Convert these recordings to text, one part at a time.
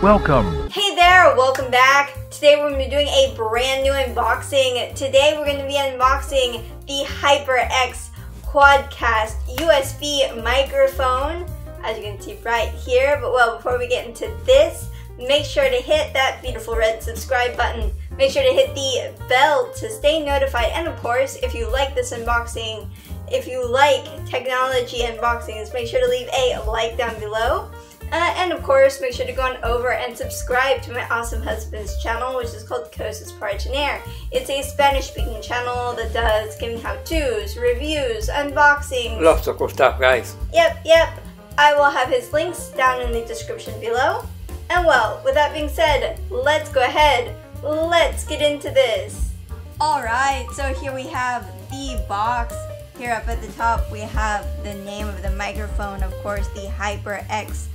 Welcome! Hey there, welcome back. Today we're going to be doing a brand new unboxing. Today we're going to be unboxing the HyperX Quadcast USB microphone, as you can see right here. But well, before we get into this, make sure to hit that beautiful red subscribe button. Make sure to hit the bell to stay notified. And of course, if you like this unboxing, if you like technology unboxings, make sure to leave a like down below. And of course, make sure to go on over and subscribe to my awesome husband's channel, which is called Cosas Partener. It's a Spanish-speaking channel that does gaming how-tos, reviews, unboxings. Lots of cool stuff, guys. Yep. I will have his links down in the description below. And well, with that being said, let's go ahead. Let's get into this. Alright, so here we have the box. Here up at the top, we have the name of the microphone, of course, the HyperX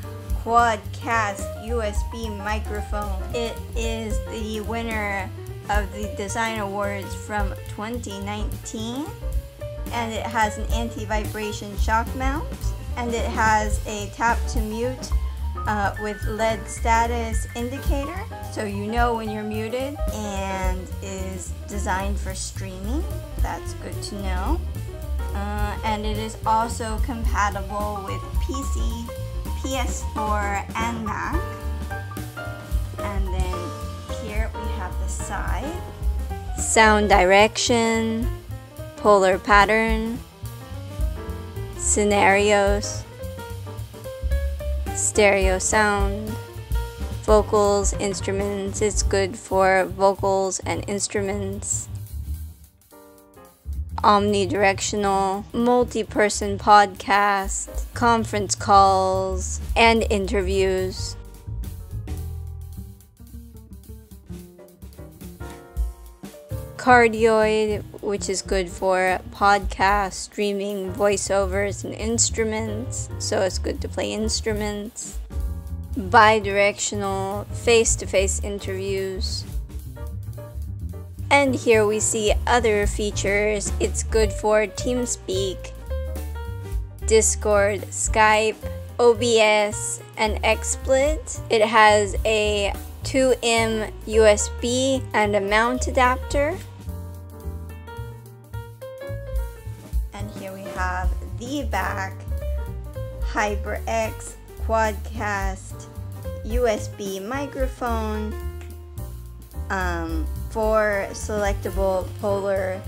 Quadcast USB microphone. It is the winner of the Design Awards from 2019, and it has an anti-vibration shock mount, and it has a tap to mute with LED status indicator, so you know when you're muted, and is designed for streaming. That's good to know. And it is also compatible with PC, PS4, and Mac. And then here we have the side. Sound direction, polar pattern, scenarios, stereo sound, vocals, instruments. It's good for vocals and instruments. Omnidirectional, multi-person podcast, conference calls, and interviews. Cardioid, which is good for podcast, streaming, voiceovers, and instruments, so it's good to play instruments. Bidirectional, face-to-face interviews. And here we see other features. It's good for TeamSpeak, Discord, Skype, OBS, and XSplit. It has a 2M USB and a mount adapter. And here we have the back HyperX Quadcast USB microphone. For selectable polar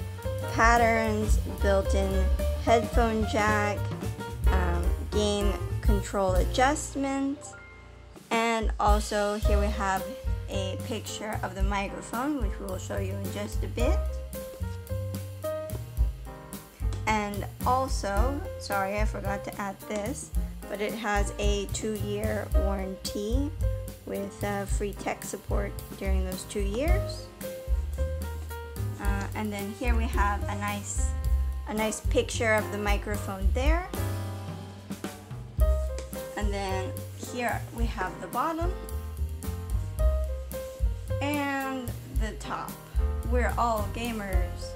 patterns, built-in headphone jack, gain control adjustment, and also here we have a picture of the microphone, which we will show you in just a bit. And also, sorry, I forgot to add this, but it has a 2-year warranty with free tech support during those 2 years. And then here we have a nice picture of the microphone there. And then here we have the bottom and the top. We're all gamers.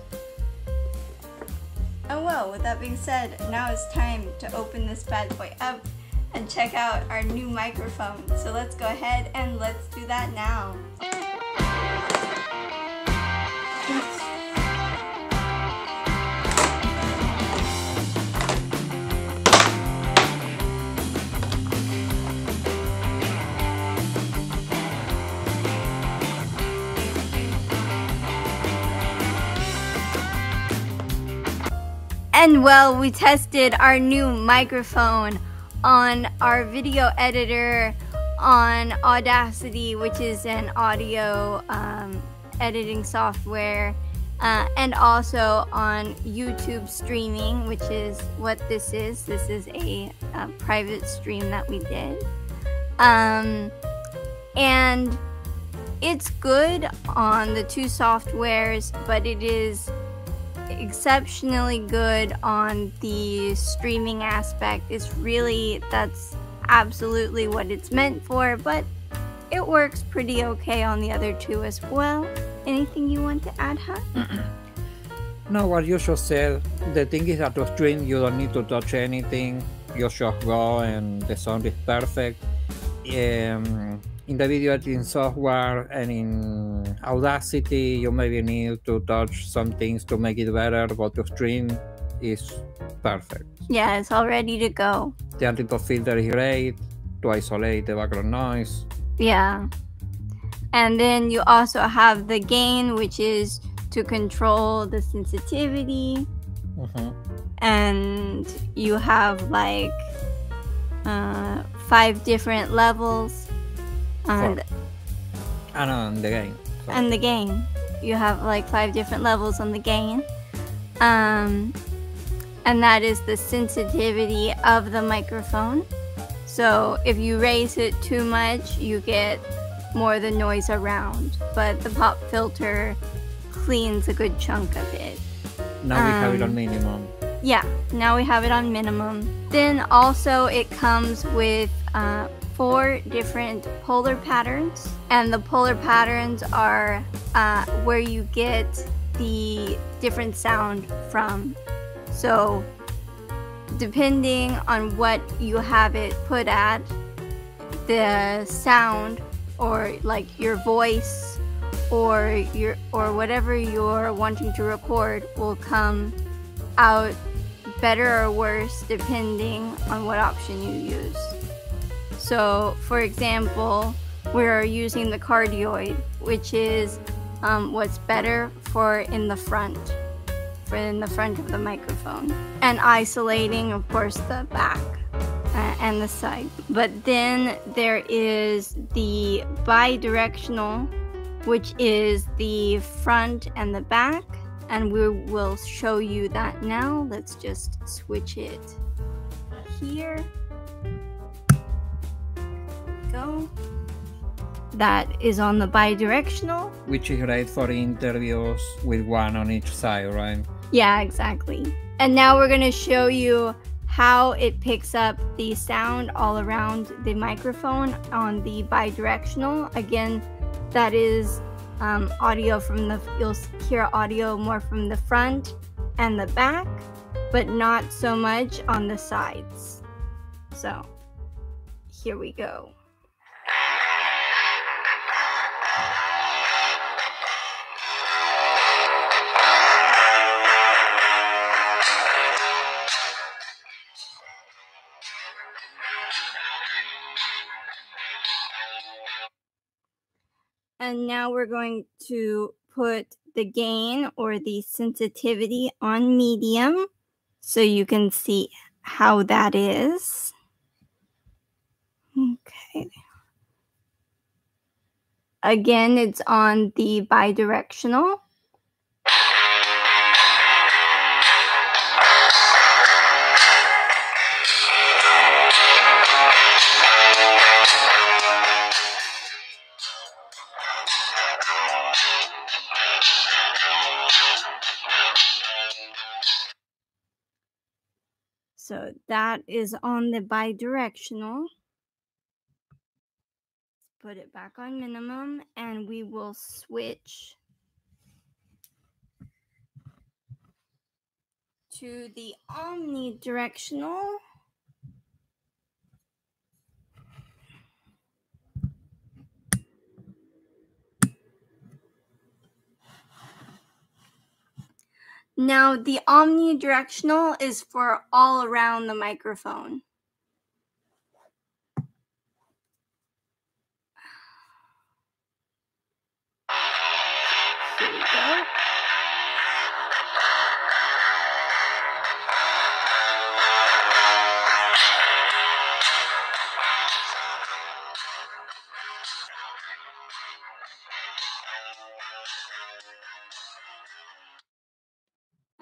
And well, with that being said, now it's time to open this bad boy up and check out our new microphone. So let's go ahead and let's do that now. And well, we tested our new microphone on our video editor on Audacity, which is an audio editing software, and also on YouTube streaming, which is what this is. This is a private stream that we did. And it's good on the two softwares, but it is exceptionally good on the streaming aspect. That's absolutely what it's meant for, but it works pretty okay on the other two as well. Anything you want to add, huh? No, what you just said. The thing is that to stream you don't need to touch anything. You just go and the sound is perfect. in the video editing software and in Audacity, you maybe need to touch some things to make it better, but the stream is perfect. Yeah, it's all ready to go. The anti-pop filter is great to isolate the background noise. Yeah. And then you also have the gain, which is to control the sensitivity. And you have like 5 different levels. And on the gain. And the gain. You have like 5 different levels on the gain. And that is the sensitivity of the microphone. So if you raise it too much, you get more of the noise around. But the pop filter cleans a good chunk of it. Now we have it on minimum. Yeah, now we have it on minimum. Then also it comes with 4 different polar patterns. And the polar patterns are where you get the different sound from. So depending on what you have it put at, the sound or like your voice or whatever you're wanting to record will come out better or worse depending on what option you use. So for example, we're using the cardioid, which is what's better for in the front of the microphone, and isolating of course the back and the side. But then there is the bidirectional, which is the front and the back, and we will show you that now. Let's just switch it here. Go. That is on the bidirectional, which is great for interviews with one on each side, right? Yeah, exactly. And now we're going to show you how it picks up the sound all around the microphone on the bidirectional. Again, that is audio from you'll hear audio more from the front and the back, but not so much on the sides. So here we go. And now we're going to put the gain or the sensitivity on medium so you can see how that is. Okay. Again, it's on the bidirectional. So that is on the bidirectional. Put it back on minimum and we will switch to the omnidirectional. Now the omnidirectional is for all around the microphone. Here we go.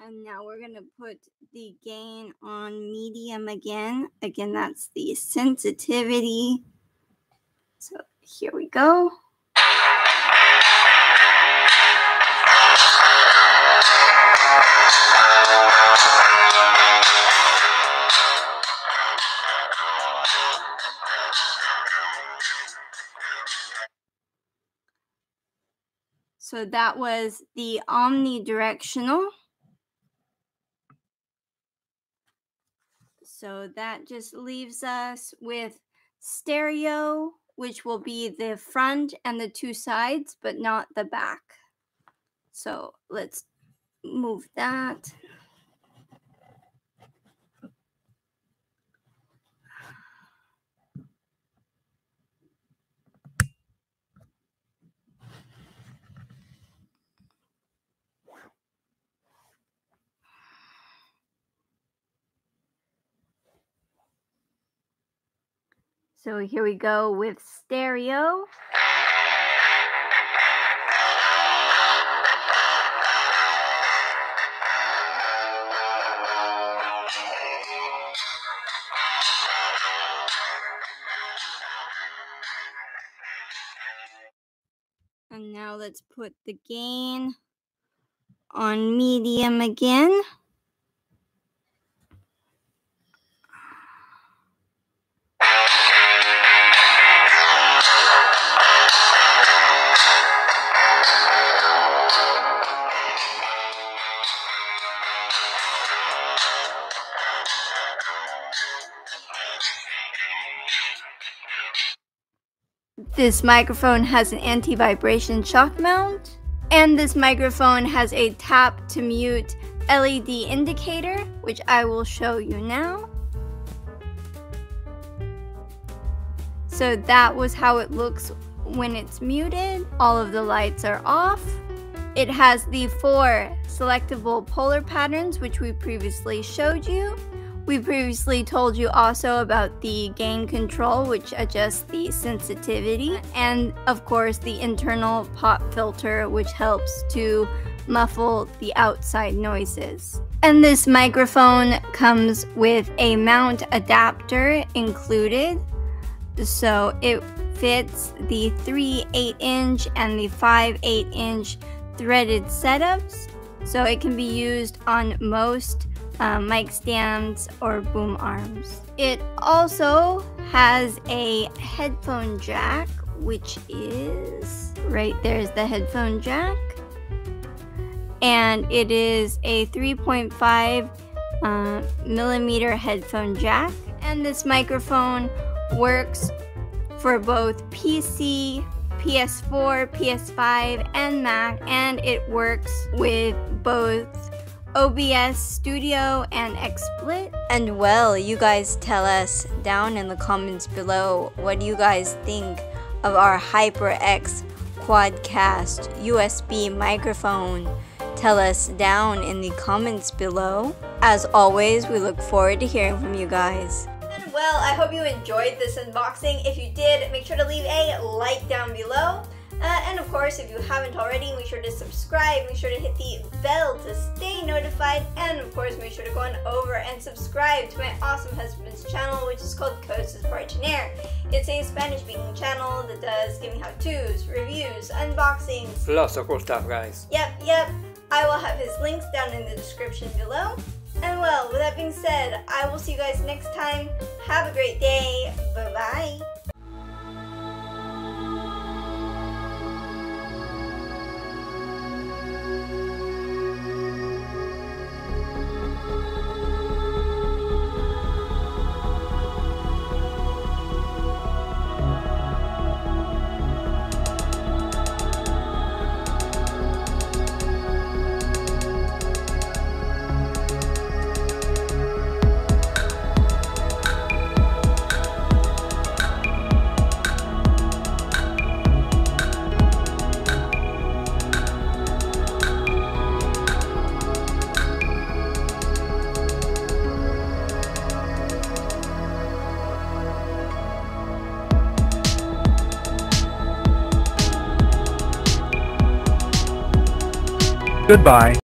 And now we're going to put the gain on medium again. Again, that's the sensitivity. So here we go. So that was the omnidirectional. So that just leaves us with stereo, which will be the front and the two sides, but not the back. So let's move that. So here we go with stereo. And now let's put the gain on medium again. This microphone has an anti-vibration shock mount, and this microphone has a tap to mute LED indicator, which I will show you now. So that was how it looks when it's muted. All of the lights are off. It has the 4 selectable polar patterns, which we previously showed you. We previously told you also about the gain control, which adjusts the sensitivity, and of course the internal pop filter, which helps to muffle the outside noises. And this microphone comes with a mount adapter included, so it fits the 3 8-inch and the 5 8-inch threaded setups, so it can be used on most mic stands or boom arms. It also has a headphone jack, which is right there's the headphone jack, and it is a 3.5 millimeter headphone jack. And this microphone works for both PC, PS4, PS5, and Mac, and it works with both OBS Studio and XSplit. And well, you guys tell us down in the comments below, what do you guys think of our HyperX Quadcast USB microphone? Tell us down in the comments below. As always, we look forward to hearing from you guys. And well, I hope you enjoyed this unboxing. If you did, make sure to leave a like down below. And of course, if you haven't already, make sure to subscribe, make sure to hit the bell to stay notified, and of course, make sure to go on over and subscribe to my awesome husband's channel, which is called Cosas Parchiner. It's a Spanish-speaking channel that does gaming how-tos, reviews, unboxings. Lots of cool stuff, guys. Yep. I will have his links down in the description below. And well, with that being said, I will see you guys next time. Have a great day. Bye-bye. Goodbye.